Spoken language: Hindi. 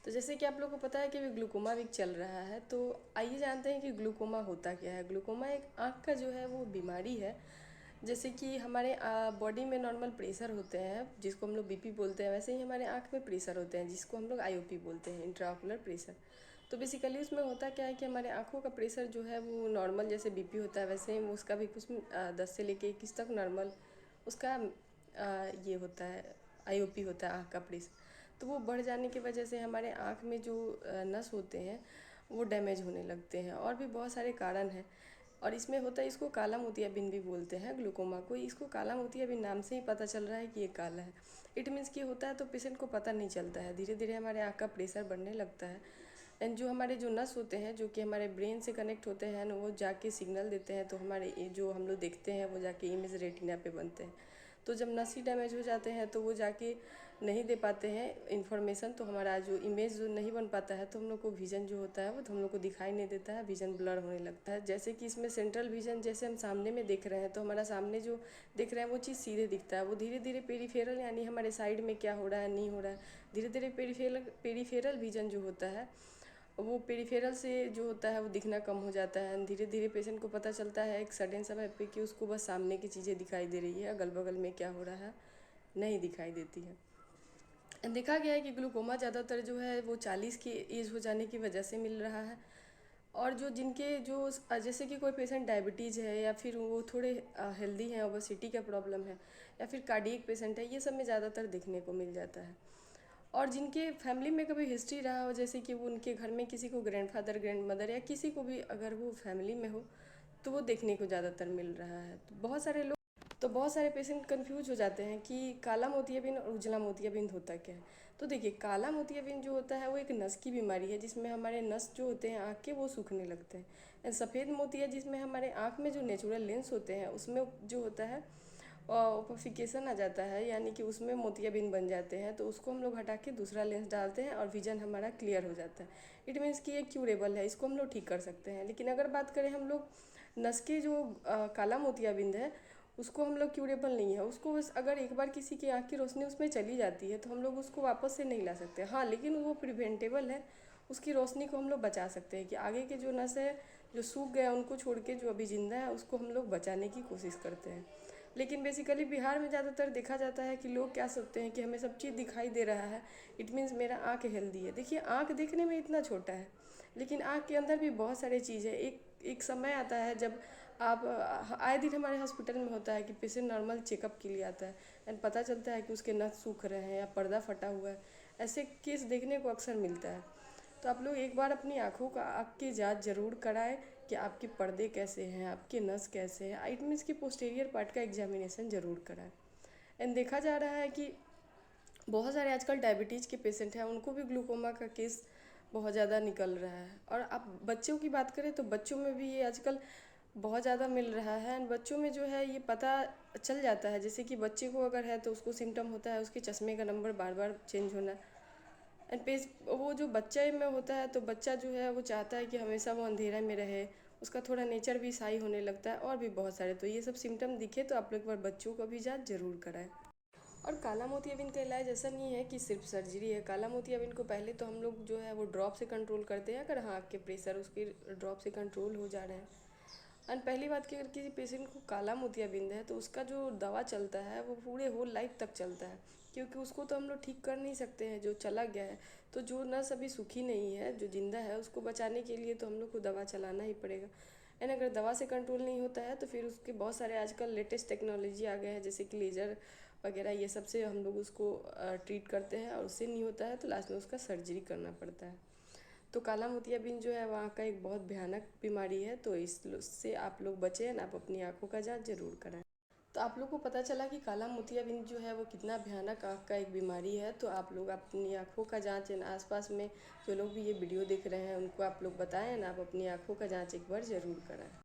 तो जैसे कि आप लोगों को पता है कि अभी ग्लूकोमा वीक चल रहा है, तो आइए जानते हैं कि ग्लूकोमा होता क्या है। ग्लूकोमा एक आँख का जो है वो बीमारी है। जैसे कि हमारे बॉडी में नॉर्मल प्रेशर होते हैं जिसको हम लोग बीपी बोलते हैं, वैसे ही हमारे आँख में प्रेशर होते हैं जिसको हम लोग आईओपी बोलते हैं, इंट्राओकुलर प्रेशर। तो बेसिकली उसमें होता क्या है कि हमारे आँखों का प्रेशर जो है वो नॉर्मल जैसे बीपी होता है वैसे ही उसका भी कुछ 10 से लेके 21 तक नॉर्मल उसका ये होता है, आईओपी होता है आँख का प्रेशर। तो वो बढ़ जाने की वजह से हमारे आँख में जो नस होते हैं वो डैमेज होने लगते हैं, और भी बहुत सारे कारण हैं। और इसमें होता है, इसको काला मोतियाबिंद भी बोलते हैं ग्लूकोमा को। इसको काला मोतियाबिंद नाम से ही पता चल रहा है कि ये काला है। इट मीन्स कि होता है तो पेशेंट को पता नहीं चलता है, धीरे धीरे हमारे आँख का प्रेशर बढ़ने लगता है। एंड जो हमारे जो नस होते हैं जो कि हमारे ब्रेन से कनेक्ट होते हैं ना, वो जाके सिग्नल देते हैं, तो हमारे ये जो हम लोग देखते हैं वो जाके इमेज रेटिना पे बनते हैं। तो जब नस ही डैमेज हो जाते हैं तो वो जाके नहीं दे पाते हैं इन्फॉर्मेशन, तो हमारा जो इमेज जो नहीं बन पाता है तो हम लोग को विज़न जो होता है वो तो हम लोग को दिखाई नहीं देता है, विज़न ब्लर होने लगता है। जैसे कि इसमें सेंट्रल विज़न, जैसे हम सामने में देख रहे हैं तो हमारा सामने जो दिख रहा है वो चीज़ सीधे दिखता है, वो धीरे धीरे पेरीफेरल यानी हमारे साइड में क्या हो रहा है नहीं हो रहा है, धीरे धीरे पेरीफेरल विज़न जो होता है वो पेरिफेरल से जो होता है वो दिखना कम हो जाता है। धीरे धीरे पेशेंट को पता चलता है एक सडन समय पे कि उसको बस सामने की चीज़ें दिखाई दे रही है, अगल बगल में क्या हो रहा है नहीं दिखाई देती है। देखा गया है कि ग्लूकोमा ज़्यादातर जो है वो 40 की एज हो जाने की वजह से मिल रहा है। और जो जिनके जो जैसे कि कोई पेशेंट डायबिटीज़ है, या फिर वो थोड़े हेल्दी हैं, ओबेसिटी का प्रॉब्लम है, या फिर कार्डियक पेशेंट है, ये सब में ज़्यादातर देखने को मिल जाता है। और जिनके फैमिली में कभी हिस्ट्री रहा हो, जैसे कि वो उनके घर में किसी को ग्रैंडफादर ग्रैंडमदर या किसी को भी अगर वो फैमिली में हो, तो वो देखने को ज़्यादातर मिल रहा है। तो बहुत सारे पेशेंट कंफ्यूज हो जाते हैं कि काला मोतियाबिंद और उजला मोतियाबिंद होता क्या है। तो देखिए, काला मोतियाबिंद जो होता है वो एक नस की बीमारी है जिसमें हमारे नस जो होते हैं आँख के वो सूखने लगते हैं। एंड सफ़ेद मोतिया जिसमें हमारे आँख में जो नेचुरल लेंस होते हैं उसमें जो होता है ओपफिकेशन आ जाता है, यानी कि उसमें मोतियाबिंद बन जाते हैं, तो उसको हम लोग हटा के दूसरा लेंस डालते हैं और विजन हमारा क्लियर हो जाता है। इट मीन्स कि ये क्यूरेबल है, इसको हम लोग ठीक कर सकते हैं। लेकिन अगर बात करें हम लोग नस के जो काला मोतियाबिंद है उसको हम लोग क्यूरेबल नहीं है, उसको बस अगर एक बार किसी की आँख की रोशनी उसमें चली जाती है तो हम लोग उसको वापस से नहीं ला सकते। हाँ, लेकिन वो प्रिवेंटेबल है, उसकी रोशनी को हम लोग बचा सकते हैं कि आगे के जो नस है जो सूख गया उनको छोड़ के जो अभी ज़िंदा है उसको हम लोग बचाने की कोशिश करते हैं। लेकिन बेसिकली बिहार में ज़्यादातर देखा जाता है कि लोग क्या सोचते हैं कि हमें सब चीज़ दिखाई दे रहा है, इट मीन्स मेरा आँख हेल्दी है। देखिए, आँख देखने में इतना छोटा है लेकिन आँख के अंदर भी बहुत सारी चीज़ है। एक एक समय आता है जब आप आए दिन हमारे हॉस्पिटल में होता है कि पेशेंट नॉर्मल चेकअप के लिए आता है एंड पता चलता है कि उसके नस सूख रहे हैं या पर्दा फटा हुआ है। ऐसे केस देखने को अक्सर मिलता है। तो आप लोग एक बार अपनी आँखों का आँख की जांच ज़रूर कराएं कि आपके पर्दे कैसे हैं, आपके नस कैसे हैं, इट मीन्स कि पोस्टीरियर पार्ट का एग्जामिनेशन ज़रूर कराएं। एंड देखा जा रहा है कि बहुत सारे आजकल डायबिटीज़ के पेशेंट हैं, उनको भी ग्लूकोमा का केस बहुत ज़्यादा निकल रहा है। और आप बच्चों की बात करें तो बच्चों में भी ये आजकल बहुत ज़्यादा मिल रहा है। एंड बच्चों में जो है ये पता चल जाता है, जैसे कि बच्चे को अगर है तो उसको सिम्टम होता है उसके चश्मे का नंबर बार बार चेंज होना। एंड पेज वो जो बच्चे में होता है तो बच्चा जो है वो चाहता है कि हमेशा वो अंधेरे में रहे, उसका थोड़ा नेचर भी शाई होने लगता है, और भी बहुत सारे। तो ये सब सिम्टम दिखे तो आप लोग एक बार बच्चों को भी जांच जरूर कराएं। और काला मोतियाबिंद का इलाज ऐसा नहीं है कि सिर्फ सर्जरी है। काला मोतियाबिंद को पहले तो हम लोग जो है वो ड्रॉप से कंट्रोल करते हैं, अगर हाँ आपके प्रेशर उसके ड्रॉप से कंट्रोल हो जा रहे हैं। एंड पहली बात कि अगर किसी पेशेंट को काला मोतियाबिंद है तो उसका जो दवा चलता है वो पूरे होल लाइफ तक चलता है, क्योंकि उसको तो हम लोग ठीक कर नहीं सकते हैं जो चला गया है। तो जो नस अभी सूखी नहीं है, जो जिंदा है, उसको बचाने के लिए तो हम लोग को दवा चलाना ही पड़ेगा। एंड अगर दवा से कंट्रोल नहीं होता है तो फिर उसके बहुत सारे आजकल लेटेस्ट टेक्नोलॉजी आ गए हैं, जैसे कि लेज़र वगैरह, ये सब से हम लोग उसको ट्रीट करते हैं, और उससे नहीं होता है तो लास्ट में उसका सर्जरी करना पड़ता है। तो काला मोतियाबिंद जो है वहाँ का एक बहुत भयानक बीमारी है, तो इससे आप लोग बचें, आप अपनी आँखों का जांच जरूर कराएं। तो आप लोग को पता चला कि काला मोतियाबिंद जो है वो कितना भयानक आँख का एक बीमारी है। तो आप लोग अपनी आँखों का जांच आसपास में जो लोग भी ये वीडियो देख रहे हैं उनको आप लोग बताएं ना, आप अपनी आँखों का जांच एक बार ज़रूर कराएं।